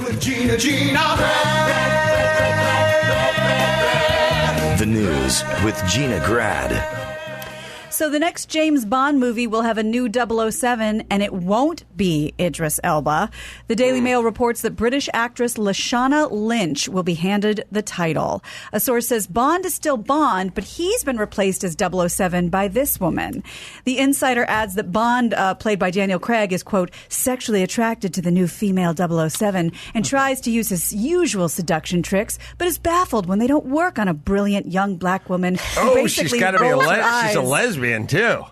With Gina. The news with Gina Grad. So the next James Bond movie will have a new 007, and it won't be Idris Elba. The Daily Mail reports that British actress Lashana Lynch will be handed the title. A source says Bond is still Bond, but he's been replaced as 007 by this woman. The insider adds that Bond, played by Daniel Craig, is, quote, sexually attracted to the new female 007 and tries to use his usual seduction tricks, but is baffled when they don't work on a brilliant young black woman. Oh, she's got to be she's a lesbian, too.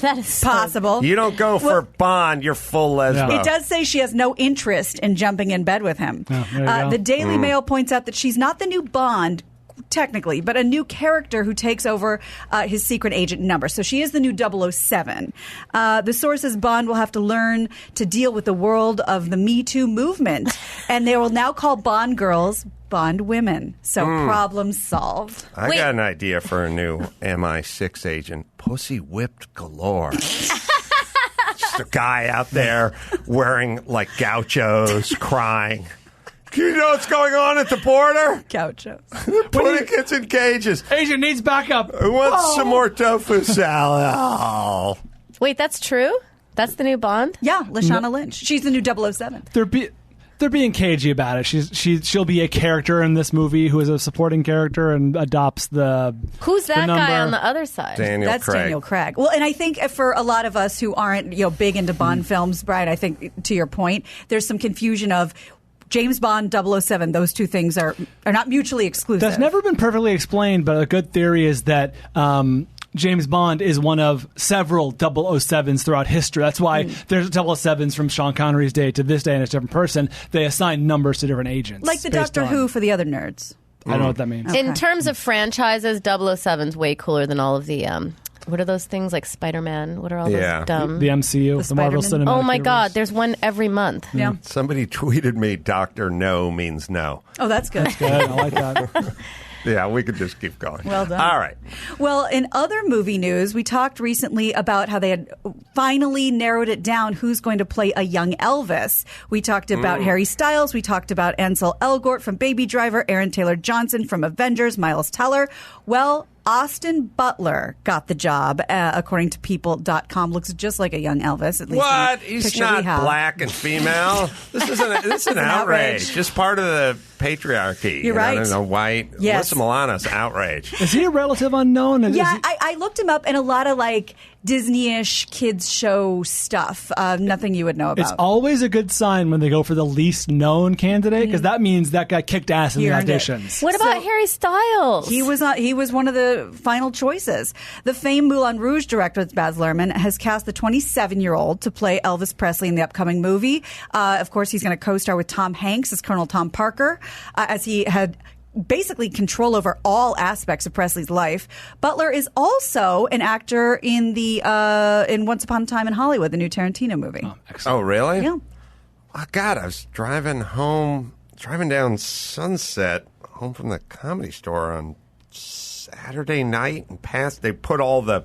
That is possible. You don't go for Bond, you're full lesbo. It does say she has no interest in jumping in bed with him. The Daily Mail points out that she's not the new Bond, technically, but a new character who takes over his secret agent number. So she is the new 007. The source says Bond will have to learn to deal with the world of the Me Too movement, and they will now call Bond girls Bond women. So problem solved. I got an idea for a new MI6 agent. Pussy whipped galore. Just a guy out there wearing like gauchos, crying. Do you know what's going on at the border? Gauchos. Putting kids in cages. Agent needs backup. Who wants some more tofu salad? Oh. Wait, that's true? That's the new Bond? Yeah, Lashana Lynch. She's the new 007. They're being cagey about it. She'll be a character in this movie who is a supporting character and adopts the Who's that guy on the other side? That's Daniel Craig. Well, and I think for a lot of us who aren't big into Bond films, Brian, I think to your point, there's some confusion of James Bond, 007. Those two things are not mutually exclusive. That's never been perfectly explained, but a good theory is that James Bond is one of several 007s throughout history. That's why there's 007s from Sean Connery's day to this day, and it's a different person. They assign numbers to different agents. Like the Doctor Who for the other nerds. I don't know what that means. Okay. In terms of franchises, 007's way cooler than all of the... what are those things like Spider-Man? What are all those dumb... The MCU, the Marvel Cinematic Oh my Universe. God, there's one every month. Yeah. Somebody tweeted me, Dr. No means no. Oh, that's good. Good, I like that. Yeah, we could just keep going. Well done. All right. Well, in other movie news, we talked recently about how they had finally narrowed it down who's going to play a young Elvis. We talked about Harry Styles. We talked about Ansel Elgort from Baby Driver, Aaron Taylor Johnson from Avengers, Miles Teller. Well, Austin Butler got the job, according to People.com. Looks just like a young Elvis. At least What? He's not black and female. This is an outrage. Just part of the patriarchy. You're right. White. Yes. Alyssa Milano's outrage. Is he a relative unknown? Yeah, I looked him up in a lot of like Disney-ish kids show stuff. Nothing you would know about. It's always a good sign when they go for the least known candidate, because that means that guy kicked ass in the auditions. What about Harry Styles? He was one of the final choices. The famed Moulin Rouge director, Baz Luhrmann, has cast the 27-year-old to play Elvis Presley in the upcoming movie. Of course, he's going to co-star with Tom Hanks as Colonel Tom Parker, as he had basically control over all aspects of Presley's life. Butler is also an actor in in Once Upon a Time in Hollywood, the new Tarantino movie. Oh, really? Yeah. Oh, God, I was driving down Sunset, home from the Comedy Store on Saturday night, and they put all the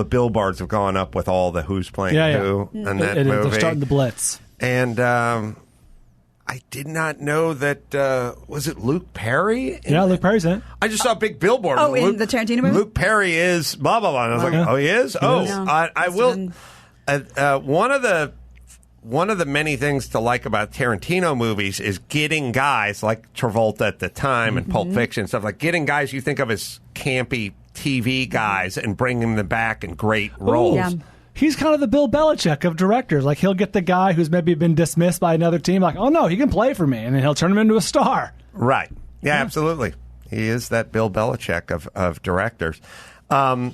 billboards have gone up with all the who's playing who in that movie. They're starting the blitz. And I did not know that, was it Luke Perry? Luke Perry's in it. I just saw a big billboard. Oh, in the Tarantino movie? Luke Perry is blah, blah, blah. And I was like, oh, he is? I will. One of the many things to like about Tarantino movies is getting guys like Travolta at the time and Pulp Fiction, stuff like getting guys you think of as campy TV guys and bringing them back in great roles. Yeah. He's kind of the Bill Belichick of directors. Like, he'll get the guy who's maybe been dismissed by another team, like, oh, no, he can play for me, and then he'll turn him into a star. Right. Yeah, absolutely. He is that Bill Belichick of directors. I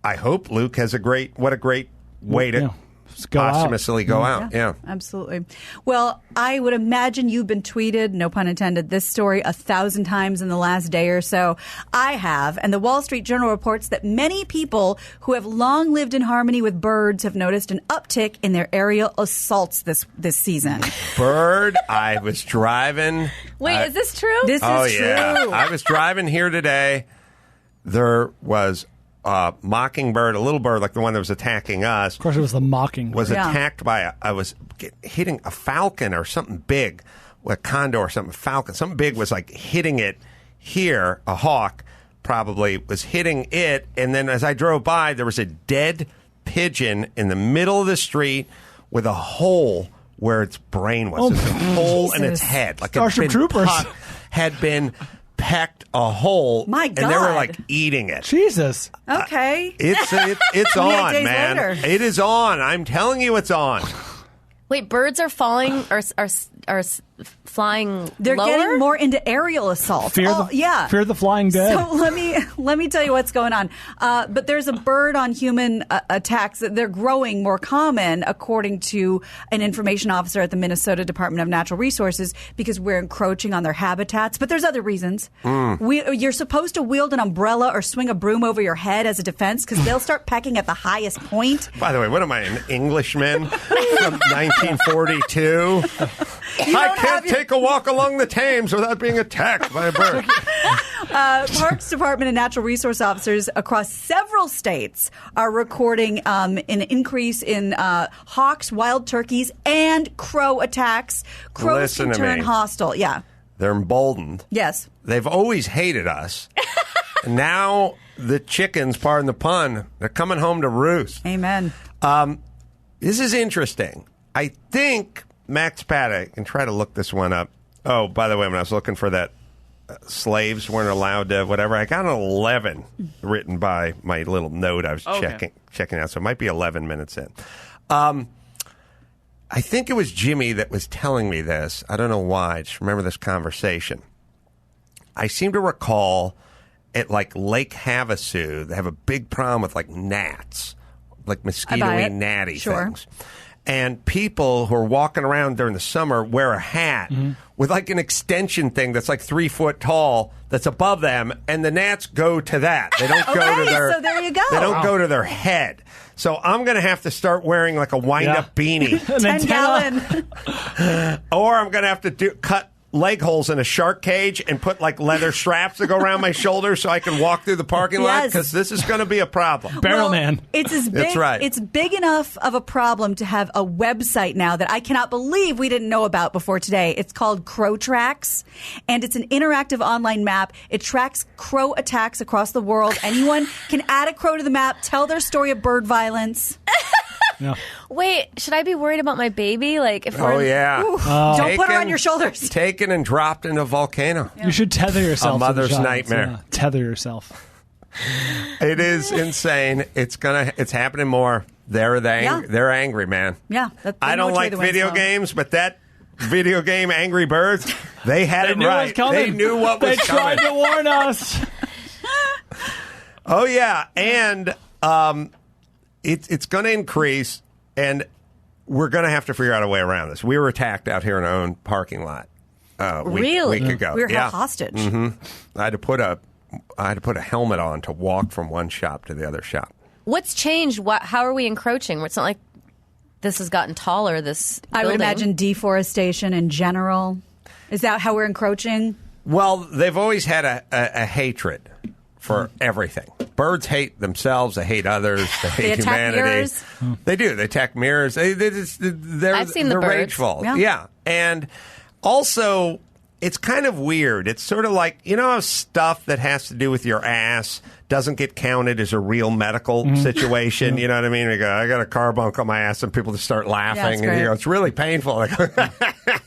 hope Luke has a great way to posthumously go out. Yeah, absolutely. Well, I would imagine you've been tweeted, no pun intended, this story 1,000 times in the last day or so. I have, and the Wall Street Journal reports that many people who have long lived in harmony with birds have noticed an uptick in their aerial assaults this season. Bird, I was driving. Wait, is this true? This is true. I was driving here today. There was mockingbird, a little bird like the one that was attacking us. Of course, it was the mocking. Was attacked by hitting a falcon or something big, a condor or something, falcon. Something big was like hitting it here, a hawk probably was hitting it. And then as I drove by, there was a dead pigeon in the middle of the street with a hole where its brain was. There's a hole in its head. Like Starship Troopers had been pecked a hole. My God. And they were like eating it. Jesus. Okay. It's 28 on, days man. later. It is on. I'm telling you it's on. Wait, birds are falling or are flying They're lower? getting more into aerial assault. Fear the flying dead. So let me tell you what's going on. But there's a bird on human attacks that they're growing more common, according to an information officer at the Minnesota Department of Natural Resources, because we're encroaching on their habitats. But there's other reasons. You're supposed to wield an umbrella or swing a broom over your head as a defense, because they'll start pecking at the highest point. By the way, what am I, an Englishman from 1942? I can't take a walk along the Thames without being attacked by a bird. Parks Department and natural resource officers across several states are recording an increase in hawks, wild turkeys, and crow attacks. Crows Listen can to turn me. hostile. Yeah. They're emboldened. Yes. They've always hated us. Now the chickens, pardon the pun, they're coming home to roost. Amen. This is interesting. I think Max Paddock, and try to look this one up. Oh, by the way, when I was looking for that slaves weren't allowed to whatever, I got an 11 written by my little note I was checking out. So it might be 11 minutes in. I think it was Jimmy that was telling me this. I don't know why. I just remember this conversation. I seem to recall at like Lake Havasu, they have a big problem with like gnats, like mosquito-y, gnatty things. And people who are walking around during the summer wear a hat with like an extension thing that's like 3 foot tall that's above them, and the gnats go to that. They don't go to their. So there you go. They don't go to their head. So I'm going to have to start wearing like a wind-up beanie, 10-gallon. or I'm going to have to cut leg holes in a shark cage and put like leather straps that go around my shoulders so I can walk through the parking lot, because this is going to be a problem. Barrel man. It's as big. That's right. It's big enough of a problem to have a website now that I cannot believe we didn't know about before today. It's called Crow Tracks, and it's an interactive online map. It tracks crow attacks across the world. Anyone can add a crow to the map, tell their story of bird violence. No. Wait, should I be worried about my baby? Like, if Oh, yeah. Don't put her on your shoulders. Taken and dropped in a volcano. You should tether yourself. A mother's to the child. nightmare. Yeah, tether yourself. It is insane. It's happening more. They're angry, man. Yeah. I don't like video games, but that video game Angry Birds, they had it knew right. it was coming. They knew what was They tried coming. to warn us. Oh, yeah. And it's going to increase, and we're going to have to figure out a way around this. We were attacked out here in our own parking lot a week ago. We were held hostage. I had to put a helmet on to walk from one shop to the other shop. What's changed? How are we encroaching? It's not like this has gotten taller, this I would building. imagine deforestation in general. Is that how we're encroaching? Well, they've always had a hatred for everything. Birds hate themselves. They hate others. They hate attack humanity. mirrors. They do. They attack mirrors. They're I've seen the birds. rageful. Yeah. And also, it's kind of weird. It's sort of like, you know how stuff that has to do with your ass doesn't get counted as a real medical situation? You know what I mean? I got a car bump on my ass, and people just start laughing. Yeah, And you go, it's really painful. Like,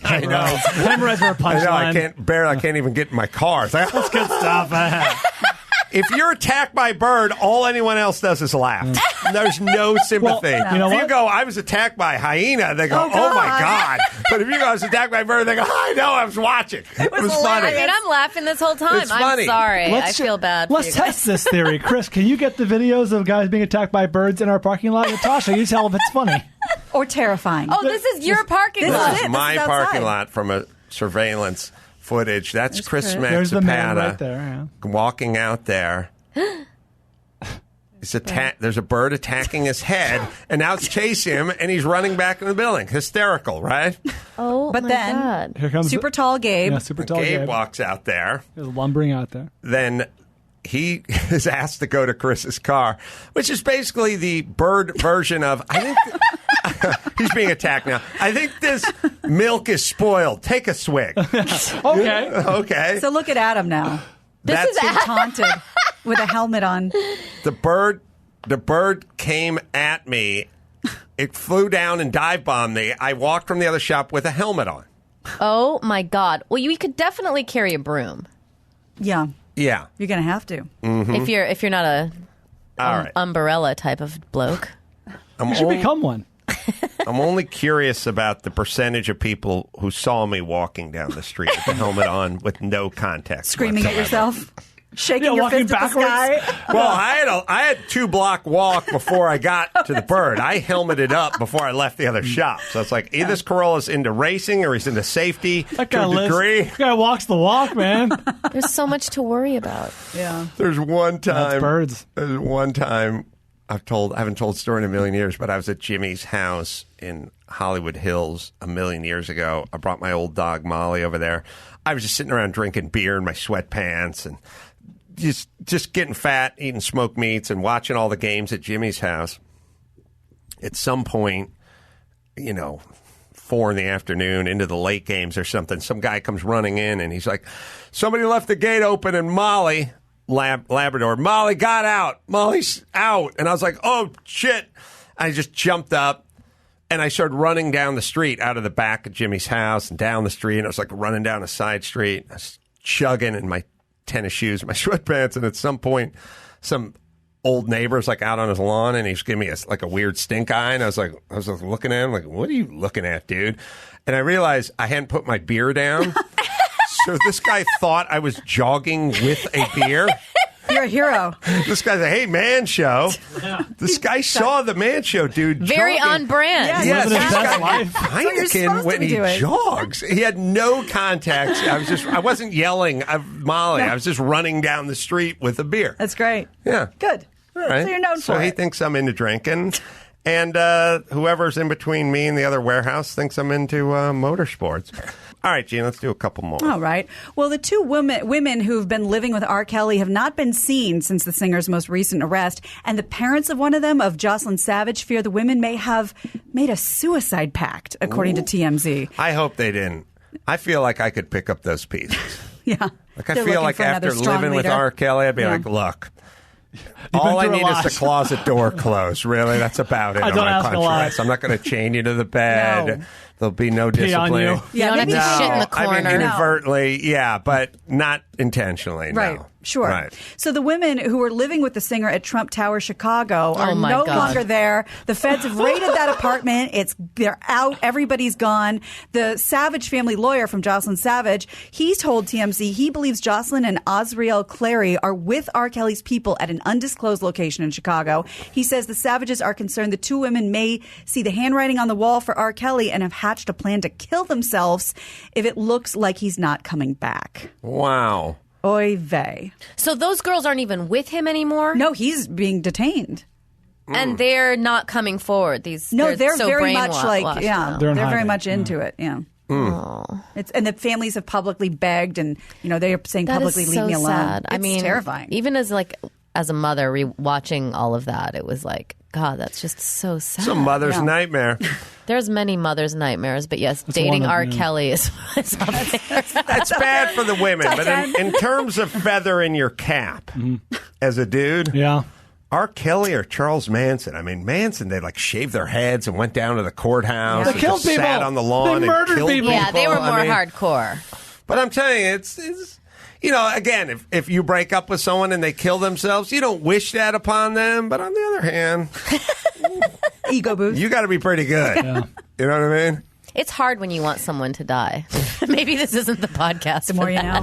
I know. Hemorrhoids are a punchline. I can't even get in my car. It's like, That's good stuff. if you're attacked by a bird, all anyone else does is laugh. There's no sympathy. Well, you know if you what? go, I was attacked by a hyena, they go, oh my God. But if you go, I was attacked by a bird, they go, I know, I was watching. It was funny. I mean, I'm laughing this whole time. It's funny. I'm sorry. I feel bad for Let's you guys. test this theory. Chris, can you get the videos of guys being attacked by birds in our parking lot? Natasha, you tell if it's funny. Or terrifying. Oh, this is your parking This lot. is This it. is my outside. parking lot from a surveillance footage. That's Chris Chris. There's the man Matsapata right there. Yeah. walking out there. There's a bird attacking his head, and now it's chasing him, and he's running back in the building. Hysterical, right? Oh, But my then- God. Here comes Super tall Gabe. Yeah, super tall Gabe Gabe. walks out there. There's lumbering out there. Then he is asked to go to Chris's car, which is basically the bird version of, I think, he's being attacked now. I think this milk is spoiled. Take a swig. Okay. So look at Adam now. This is Being taunted with a helmet on. The bird came at me. It flew down and dive bombed me. I walked from the other shop with a helmet on. Oh my God! Well, you could definitely carry a broom. Yeah. Yeah. You're going to have to. If you're not a All right. umbrella type of bloke. You should become one. I'm only curious about the percentage of people who saw me walking down the street with the helmet on with no context. Screaming at whatsoever. yourself. Shaking your walking fist at the sky. Well, I had 2-block walk before I got to the bird. I helmeted up before I left the other shop. So it's like either this Corolla's into racing or he's into safety That to guy a degree. That guy walks the walk, man. There's so much to worry about. Yeah. There's one time. That's birds. There's one time I haven't told the story in a million years, but I was at Jimmy's house in Hollywood Hills a million years ago. I brought my old dog Molly over there. I was just sitting around drinking beer in my sweatpants and just getting fat, eating smoked meats, and watching all the games at Jimmy's house. At some point, 4 in the afternoon into the late games or something, some guy comes running in and he's like, somebody left the gate open and Molly, Labrador, Molly got out. Molly's out. And I was like, oh, shit. I just jumped up and I started running down the street out of the back of Jimmy's house and down the street. And I was like running down a side street. I was chugging in my tennis shoes and my sweatpants, and at some point some old neighbor's like out on his lawn and he's giving me a weird stink eye, and I was looking at him like, what are you looking at, dude? And I realized I hadn't put my beer down. So this guy thought I was jogging with a beer. You're a hero. This guy's a hey man show. This guy saw the man show, dude. Very jogging. on brand. Yes. Living his best life. Heineken when he jogs. He had no context. I wasn't yelling at Molly. I was just running down the street with a beer. That's great. Yeah. Good. All right. So you're known So for he it. thinks I'm into drinking. And whoever's in between me and the other warehouse thinks I'm into motorsports. All right, Gina, let's do a couple more. All right. Well, the two women who've been living with R. Kelly have not been seen since the singer's most recent arrest. And the parents of one of them, of Jocelyn Savage, fear the women may have made a suicide pact, according to TMZ. I hope they didn't. I feel like I could pick up those pieces. Yeah. Like I They're feel looking like for another after strong living with leader. R. Kelly, I'd be like, look, all I through a need lot. is the closet door closed. Really, that's about it. I on don't my ask a punch lot. list. I'm not going to chain you to the bed. No. There'll be no Pee on discipline. you. You Yeah, don't have maybe to no. shit in the I mean, corner. inadvertently, yeah, but not intentionally. Right. No. Sure. Right. So the women who were living with the singer at Trump Tower, Chicago, are my no God. longer there. The feds have raided that apartment. They're out. Everybody's gone. The Savage family lawyer from Jocelyn Savage, he told TMZ he believes Jocelyn and Osriel Clary are with R. Kelly's people at an undisclosed location in Chicago. He says the Savages are concerned the two women may see the handwriting on the wall for R. Kelly and have hatched a plan to kill themselves if it looks like he's not coming back. Wow. Oy vey. So those girls aren't even with him anymore? No, he's being detained. And they're not coming forward. No, they're so very much brainwashed like, now. they're in very hiding. much into it, yeah. And the families have publicly begged, and they're saying That publicly, is leave so me alone. sad. It's I mean, terrifying. Even as a mother watching all of that, it was like, God, that's just so sad. It's a mother's nightmare. There's many mothers' nightmares, but yes, one dating of R. them, yeah. Kelly is up there. That's bad for the women. Top But in terms of feather in your cap, as a dude, Yeah. R. Kelly or Charles Manson? I mean, Manson, they shaved their heads and went down to the courthouse. They and killed just sat people. on the lawn They and murdered killed people. Yeah, they were more I mean, hardcore. But I'm telling you, it's again, if you break up with someone and they kill themselves, you don't wish that upon them. But on the other hand, Ego boost. you got to be pretty good. Yeah. You know what I mean? It's hard when you want someone to die. Maybe this isn't the podcast. The more you know.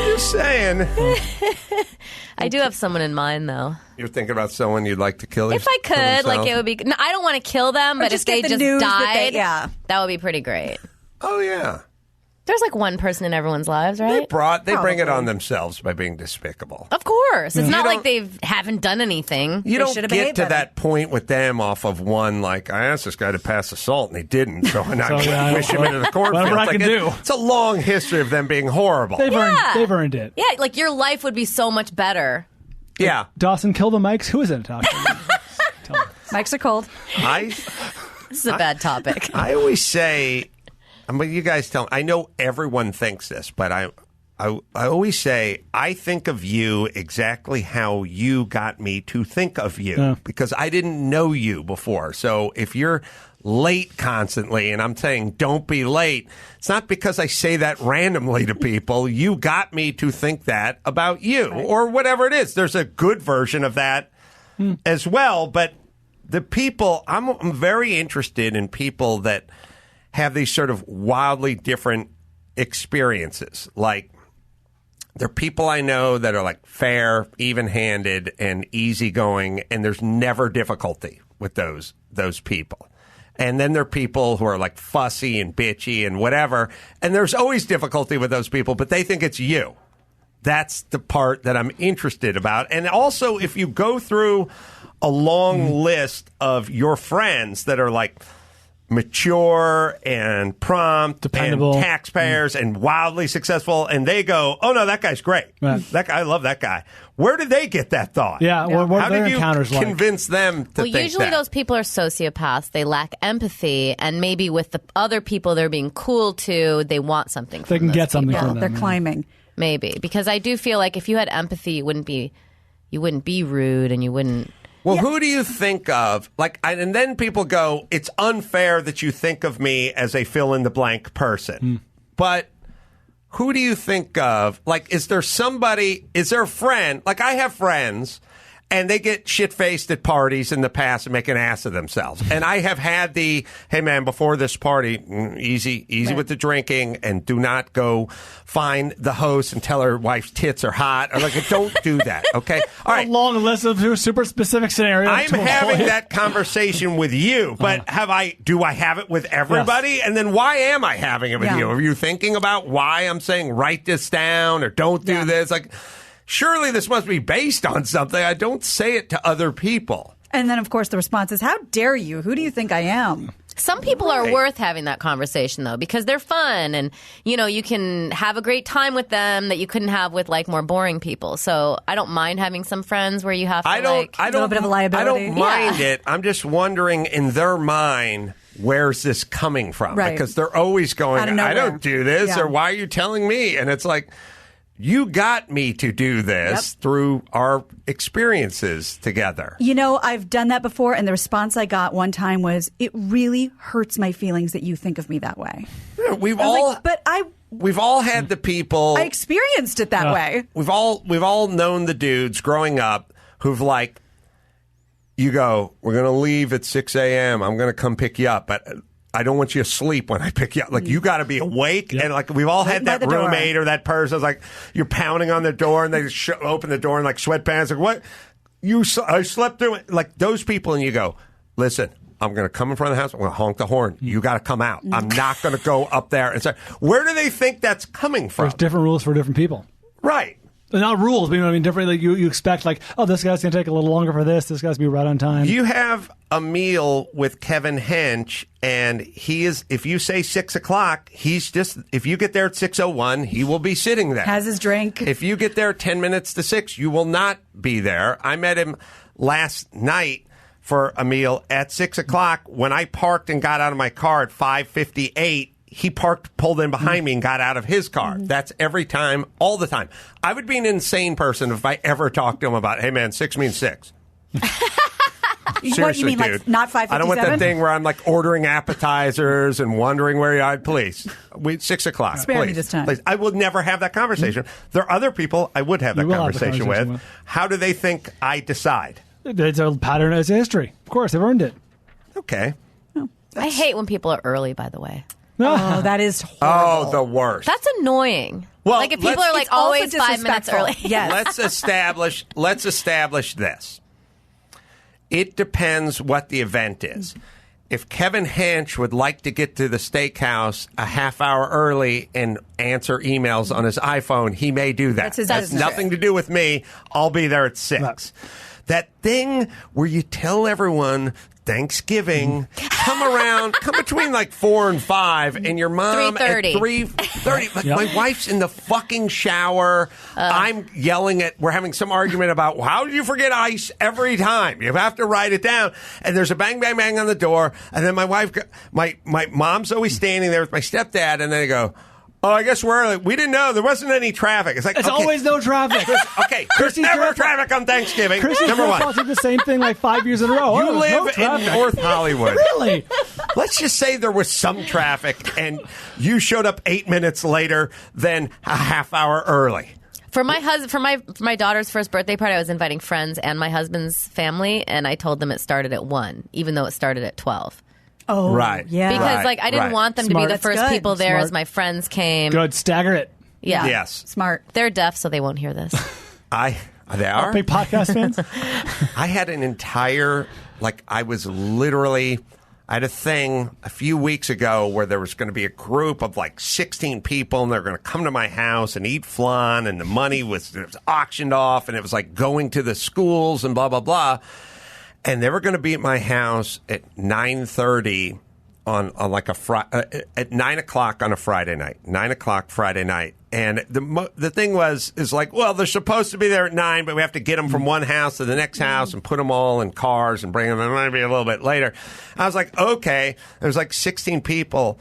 Just saying. I do have someone in mind, though. You're thinking about someone you'd like to kill. If I could, it would be. No, I don't want to kill them, but if just they get the just news that died, they- yeah. that would be pretty great. Oh yeah. There's like one person in everyone's lives, right? They bring it on themselves by being despicable. Of course. It's not like they haven't done anything. You don't get to that point with them off of one, like, I asked this guy to pass assault and he didn't, so I wish him into the cornfield. Whatever I can do. It's a long history of them being horrible. They've earned it. Yeah, like your life would be so much better. Yeah. Dawson, kill the mics. Who is it, Natasha? Mics are cold. This is a bad topic. I always say, you guys tell me, I know everyone thinks this, but I always say, I think of you exactly how you got me to think of you because I didn't know you before. So if you're late constantly and I'm saying don't be late, it's not because I say that randomly to people. You got me to think that about you or whatever it is. There's a good version of that as well. But the people, I'm very interested in people that have these sort of wildly different experiences. Like, there are people I know that are like fair, even-handed, and easygoing, and there's never difficulty with those people. And then there are people who are like fussy and bitchy and whatever, and there's always difficulty with those people, but they think it's you. That's the part that I'm interested about. And also, if you go through a long list of your friends that are like mature and prompt, dependable, and taxpayers and wildly successful, and they go, oh no, that guy's great. Right. That guy, I love that guy. Where did they get that thought? Yeah, what how are their did you encounters like? Convince them to think usually that? Those people are sociopaths. They lack empathy, and maybe with the other people they're being cool to, they want something from they can those get something people. from them. They're climbing. Maybe. Because I do feel like if you had empathy, you wouldn't be rude, and you wouldn't. Well, who do you think of? And then people go, it's unfair that you think of me as a fill-in-the-blank person. But who do you think of? Like, is there a friend? Like, I have friends, and they get shit-faced at parties in the past and make an ass of themselves. And I have had hey, man, before this party, easy with the drinking, and do not go find the host and tell her wife's tits are hot. Or don't do that, okay? All right. A long list of super specific scenarios. I'm having that conversation with you, but do I have it with everybody? Yes. And then why am I having it with you? Are you thinking about why I'm saying write this down or don't do this? Like, surely this must be based on something. I don't say it to other people. And then, of course, the response is, how dare you? Who do you think I am? Some people are worth having that conversation, though, because they're fun and, you can have a great time with them that you couldn't have with, like, more boring people. So I don't mind having some friends where you have to, a little bit of a liability. I don't mind it. I'm just wondering, in their mind, where's this coming from? Right. Because they're always going, I don't do this, or why are you telling me? And it's like, you got me to do this through our experiences together. I've done that before, and the response I got one time was, it really hurts my feelings that you think of me that way. Yeah, we've all had the people. I experienced it that way. We've all known the dudes growing up who've you go, we're going to leave at 6 a.m. I'm going to come pick you up, but I don't want you asleep when I pick you up. You got to be awake. Yep. And we've all had that roommate or that person. It's you're pounding on the door and they open the door in sweatpants. What? I slept through it. Those people, and you go, listen, I'm going to come in front of the house. I'm going to honk the horn. You got to come out. I'm not going to go up there and say, where do they think that's coming from? There's different rules for different people. Right. Not rules, but different. You expect this guy's going to take a little longer for this. This guy's going to be right on time. You have a meal with Kevin Hench, and if you say 6 o'clock, if you get there at 6:01, he will be sitting there. Has his drink. If you get there 10 minutes to 6, you will not be there. I met him last night for a meal at 6 o'clock. When I parked and got out of my car at 5:58, he pulled in behind me and got out of his car. That's every time, all the time. I would be an insane person if I ever talked to him about, hey, man, 6 means 6. Seriously, what, you mean, dude. Not 5:57? I don't want that thing where I'm ordering appetizers and wondering where you are. Please. 6 o'clock. Spare please, me this time. Please. I will never have that conversation. There are other people I would have that conversation with. How do they think I decide? It's a pattern, it's a history. Of course, they've earned it. Okay. I hate when people are early, by the way. Oh, that is horrible. Oh, the worst. That's annoying. Well, if people are always 5 minutes early. Yes. Let's establish this. It depends what the event is. if Kevin Hanch would like to get to the steakhouse a half hour early and answer emails on his iPhone, he may do that. That's his That's business. nothing to do with me. I'll be there at 6. Right. That thing where you tell everyone Thanksgiving, come between like 4 and 5, and your mom 3:30. at 3:30. Like, Yep. my wife's in the fucking shower. I'm yelling we're having some argument about, well, how did you forget ice every time? You have to write it down. And there's a bang, bang, bang on the door. And then my mom's always standing there with my stepdad, and they go, oh, I guess we're early. We didn't know. There wasn't any traffic. It's like, It's okay, always no traffic. okay, there's never traffic on Thanksgiving. Chrissy's Number one. grandpa did the same thing like 5 years in a row. You Oh, there's no live in traffic. North Hollywood. Really? Let's just say there was some traffic and you showed up 8 minutes later than a half hour early. For my daughter's first birthday party, I was inviting friends and my husband's family, and I told them it started at 1, even though it started at 12. Oh, Right. Yeah. Because I didn't want them to Smart. be the That's first good. people there Smart. as my friends came. Good. Stagger it. Yeah. Yes. Smart. They're deaf, so they won't hear this. They are? Big podcast fans. I had an entire, I had a thing a few weeks ago where there was going to be a group of 16 people, and they're going to come to my house and eat flan, and the money was auctioned off, and it was going to the schools and blah, blah, blah. And they were going to be at my house at 9:30 on at 9 o'clock on a Friday night. 9 o'clock Friday night. And the thing is well, they're supposed to be there at 9, but we have to get them from one house to the next house and put them all in cars and bring them. It might be a little bit later. I was like, okay. There's 16 people.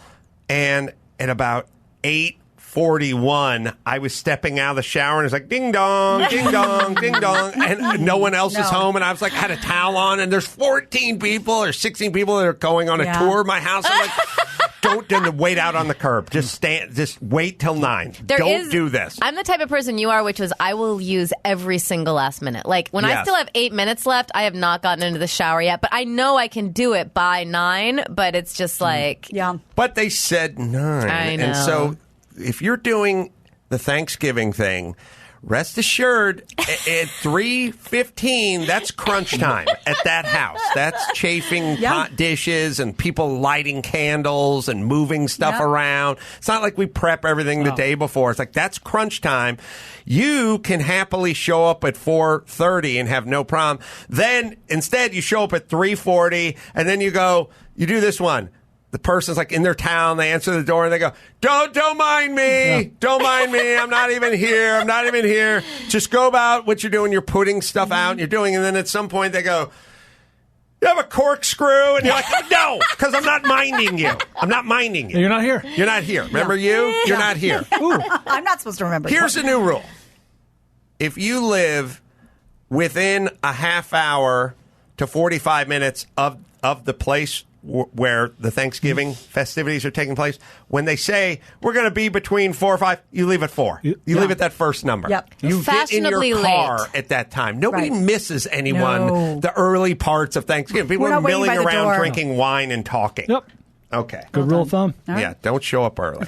And at about 8:41, I was stepping out of the shower, and it's ding dong, ding dong, ding dong, and no one else is home. And I was had a towel on, and there's 14 people or 16 people that are going on a tour of my house. I'm don't wait out on the curb. Just wait till 9. Don't do this. I'm the type of person you are, which was I will use every single last minute. When I Yes. still have 8 minutes left, I have not gotten into the shower yet, but I know I can do it by 9. But it's just Yeah. But they said 9. I know. And so if you're doing the Thanksgiving thing, rest assured, at 3:15, that's crunch time at that house. That's chafing pot dishes and people lighting candles and moving stuff around. It's not like we prep everything the day before. It's that's crunch time. You can happily show up at 4:30 and have no problem. Then instead you show up at 3:40 and then you do this one. The person's in their town. They answer the door and they go, "Don't mind me. Don't mind me. I'm not even here. I'm not even here. Just go about what you're doing. You're putting stuff out. And you're doing." And then at some point they go, "You have a corkscrew?" And you're like, "No, because I'm not minding you. I'm not minding you. You're not here. You're not here. Remember you? You're not here." I'm not supposed to remember. Here's a new rule. If you live within a half hour to 45 minutes of the place where the Thanksgiving festivities are taking place, when they say we're going to be between 4 or 5, you leave at 4. You leave at that first number. Yep. You get in your Fashionably car late. at that time. Nobody Right. misses anyone No. the early parts of Thanksgiving. People We're are not waiting milling by the around door. drinking wine and talking. Yep. Okay. Good rule of thumb. Yeah, don't show up early.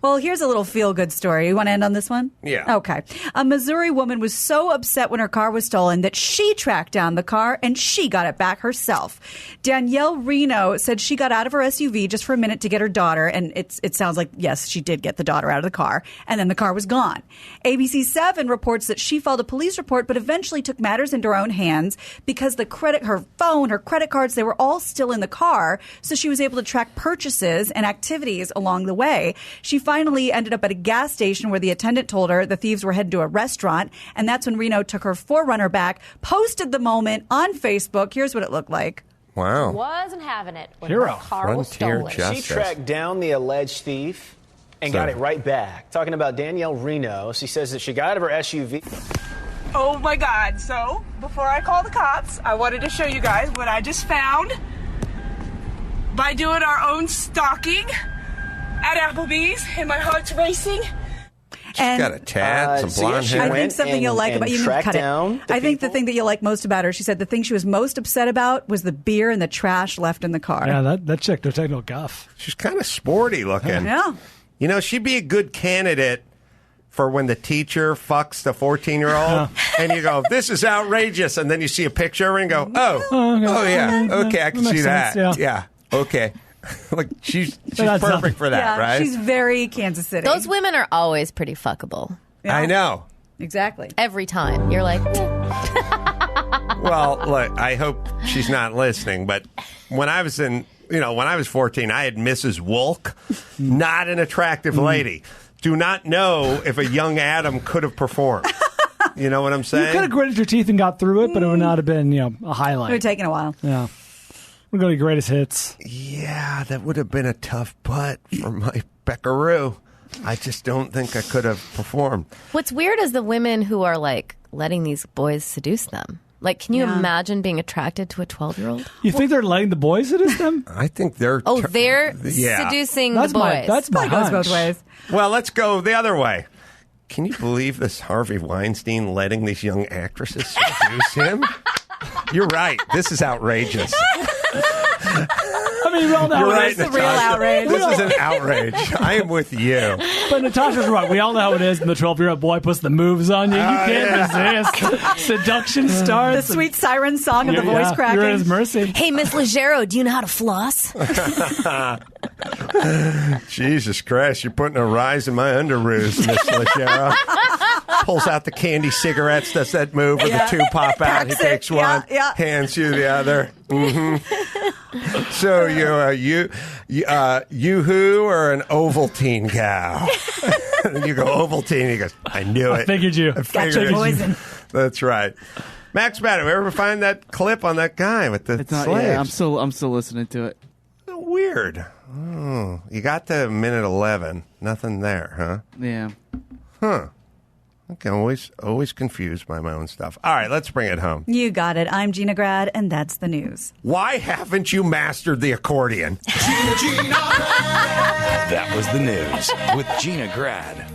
Well, here's a little feel-good story. You want to end on this one? Yeah. Okay. A Missouri woman was so upset when her car was stolen that she tracked down the car and she got it back herself. Danielle Reno said she got out of her SUV just for a minute to get her daughter, and it sounds like, yes, she did get the daughter out of the car, and then the car was gone. ABC 7 reports that she filed a police report but eventually took matters into her own hands because her phone, her credit cards, they were all still in the car, so she was able to track purchases and activities along the way. She finally ended up at a gas station where the attendant told her the thieves were headed to a restaurant, and that's when Reno took her 4Runner back, posted the moment on Facebook. Here's what it looked like. Wow. Wasn't having it when Hero. her car was Frontier stolen. justice. She tracked down the alleged thief and got it right back. Talking about Danielle Reno, she says that she got out of her SUV. Oh my God. So, before I call the cops, I wanted to show you guys what I just found by doing our own stalking at Applebee's, and my heart's racing. And Got a tad, some so yeah, blonde she hair. I went think something you'll like and about you. tracked Cut it. down the I think the people. thing that you'll like most about her, she said the thing she was most upset about was the beer and the trash left in the car. Yeah, that chick, they're taking no guff. She's kind of sporty looking. Yeah. You know, she'd be a good candidate for when the teacher fucks the 14-year-old and you go, "This is outrageous." And then you see a picture of her and go, oh yeah. Okay, I can That see makes that. sense, Yeah. Okay. Like, she's That's perfect for that, Yeah, right? she's very Kansas City. Those women are always pretty fuckable. Yeah. I know. Exactly. Every time. You're like, Well, look, I hope she's not listening, but when I was 14, I had Mrs. Wolk, not an attractive lady. Do not know if a young Adam could have performed. You know what I'm saying? You could have gritted your teeth and got through it, but it would not have been, a It would highlight. have taken a while. Yeah. We're going to greatest hits. Yeah, that would have been a tough butt for my Beckaroo. I just don't think I could have performed. what's weird is the women who are like letting these boys seduce them. Like, can you imagine being attracted to a 12-year-old? You think they're letting the boys seduce them? I think they're... Oh, they're Yeah. seducing That's the boys. that's my Probably goes hunch. both ways. Well, let's go the other way. Can you believe this Harvey Weinstein letting these young actresses seduce him? You're right. This is outrageous. I mean, we all know You're how it right, is. It's a real Natasha. outrage. This is an outrage. I am with you. But Natasha's right. We all know how it is when the 12-year-old boy puts the moves on you. You can't resist. Seduction starts. The sweet siren song of the voice cracking. You're at his mercy. Hey, Miss Leggero, do you know how to floss? Jesus Christ, you're putting a rise in my underoos, Miss Leggero. Pulls out the candy cigarettes, does that move where the two pop out. He Packs it. takes one, Yeah. hands you the other. So you who are an Ovaltine cow? You go Ovaltine. He goes, I knew it. Figured you. Got your poison. That's right. Max Madden, ever find that clip on that guy with the It's not. slaves? Yeah, I'm still listening to it. Weird. Oh, you got to minute 11. Nothing there, huh? Yeah. Huh. Okay, I'm always confused by my own stuff. All right, let's bring it home. You got it. I'm Gina Grad, and that's the news. Why haven't you mastered the accordion? That was the news with Gina Grad.